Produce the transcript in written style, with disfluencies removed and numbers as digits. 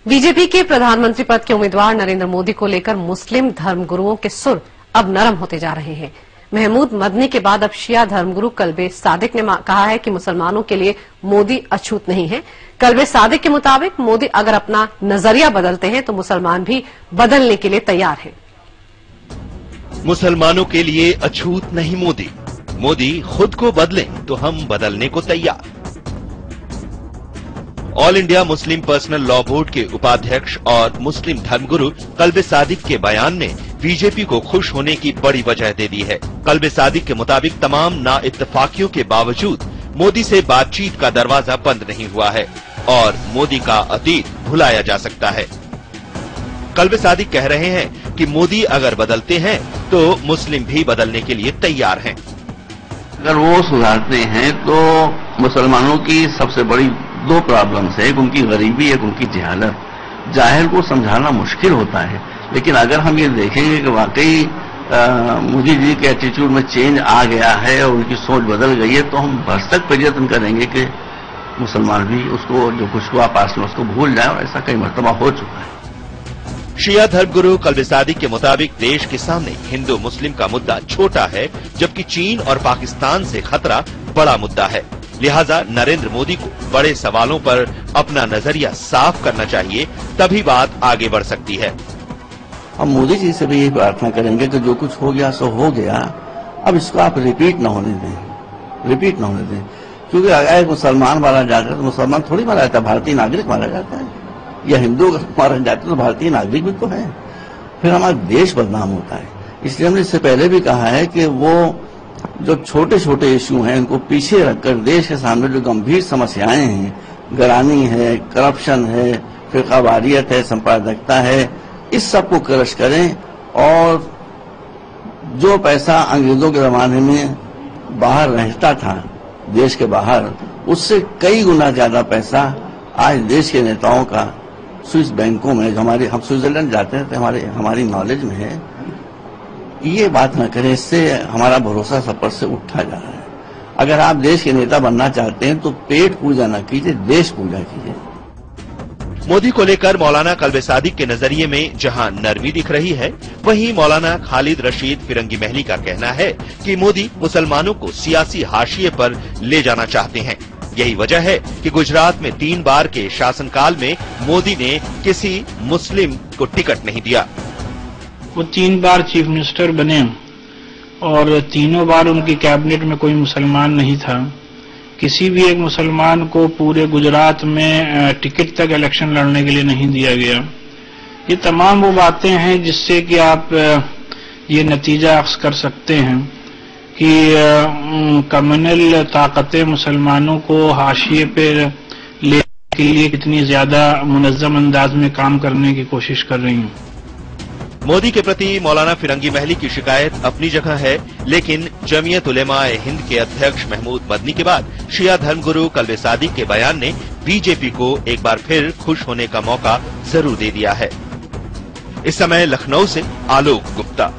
BJP के प्रधानमंत्री पद के उम्मीदवार नरेंद्र मोदी को लेकर मुस्लिम धर्मगुरुओं के सुर अब नरम होते जा रहे हैं। महमूद मदनी के बाद अब शिया धर्मगुरु कल्बे सादिक ने कहा है कि मुसलमानों के लिए मोदी अछूत नहीं है। कल्बे सादिक के मुताबिक मोदी अगर अपना नजरिया बदलते हैं तो मुसलमान भी बदलने के लिए तैयार हैं। मुसलमानों के लिए अछूत नहीं मोदी, मोदी खुद को बदलें तो हम बदलने को तैयार। All India Muslim personal law board के उपाध्यक्ष और मुस्लिम धर्मगुरु कल्बे सादिक के बयान ने बीजेपी को खुश होने की बड़ी वजह दे दी है। कल्बे सादिक के मुताबिक तमाम नाइत्तेफाकियों के बावजूद मोदी से बातचीत का दरवाजा बंद नहीं हुआ है और मोदी का अतीत भुलाया जा सकता है। कल्बे सादिक कह रहे हैं कि मोदी अगर बदलते हैं तो मुस्लिम भी बदलने के लिए तैयार हैं। अगर वो सुधारते हैं तो मुसलमानों की सबसे बड़ी दो प्रॉब्लम्स है, एक उनकी गरीबी, एक उनकी जहालत। जाहिर को समझाना मुश्किल होता है, लेकिन अगर हम ये देखेंगे कि वाकई मोदी जी के एटीट्यूड में चेंज आ गया है और उनकी सोच बदल गई है, तो हम भरसक प्रयत्न करेंगे कि मुसलमान भी उसको जो कुछ हुआ पास में उसको भूल जाए, और ऐसा कई मरतबा हो चुका है। शिया धर्मगुरु कल्बे सादिक के मुताबिक देश के सामने हिंदू मुस्लिम का मुद्दा छोटा है, जबकि चीन और पाकिस्तान से खतरा बड़ा मुद्दा है। लिहाजा नरेंद्र मोदी को बड़े सवालों पर अपना नजरिया साफ करना चाहिए, तभी बात आगे बढ़ सकती है। हम मोदी जी से भी यही प्रार्थना करेंगे कि जो कुछ हो गया सो हो गया, अब इसको आप रिपीट न होने दें, क्योंकि अगर मुसलमान मारा जाता है तो मुसलमान थोड़ी मारा जाता है, भारतीय नागरिक मारा जाता है, या हिंदू मारा जाता है तो भारतीय नागरिक भी तो है, फिर हमारा देश बदनाम होता है। इसलिए हमने इससे पहले भी कहा है कि वो जो छोटे छोटे इश्यू हैं उनको पीछे रखकर देश के सामने जो गंभीर समस्याएं हैं, गिरानी है, करप्शन है, फिरकावारियत है, संपादकता है, इस सब को क्रश करें। और जो पैसा अंग्रेजों के जमाने में बाहर रहता था देश के बाहर, उससे कई गुना ज्यादा पैसा आज देश के नेताओं का स्विस बैंकों में, जो हम स्विट्जरलैंड जाते हैं तो हमारी नॉलेज में है। ये बात न करें, इससे हमारा भरोसा सब पर से उठा जा रहा है। अगर आप देश के नेता बनना चाहते हैं तो पेट पूजा न कीजिए, देश पूजा कीजिए। मोदी को लेकर मौलाना कल्बे सादिक के नजरिए में जहां नरमी दिख रही है, वहीं मौलाना खालिद रशीद फिरंगी महली का कहना है कि मोदी मुसलमानों को सियासी हाशिए पर ले जाना चाहते हैं। यही वजह है कि गुजरात में 3 बार के शासनकाल में मोदी ने किसी मुस्लिम को टिकट नहीं दिया। वो 3 बार चीफ मिनिस्टर बने और तीनों बार उनकी कैबिनेट में कोई मुसलमान नहीं था। किसी भी एक मुसलमान को पूरे गुजरात में टिकट तक इलेक्शन लड़ने के लिए नहीं दिया गया। ये तमाम वो बातें हैं जिससे कि आप ये नतीजा अख्ज़ कर सकते हैं कि कम्युनल ताकतें मुसलमानों को हाशिए पर लेने के लिए कितनी ज्यादा मुनज़्ज़म अंदाज में काम करने की कोशिश कर रही हैं। मोदी के प्रति मौलाना फिरंगी महली की शिकायत अपनी जगह है, लेकिन जमीयत उलेमाए हिंद के अध्यक्ष महमूद मदनी के बाद शिया धर्मगुरु कल्बे सादिक के बयान ने बीजेपी को एक बार फिर खुश होने का मौका जरूर दे दिया है। इस समय लखनऊ से आलोक गुप्ता।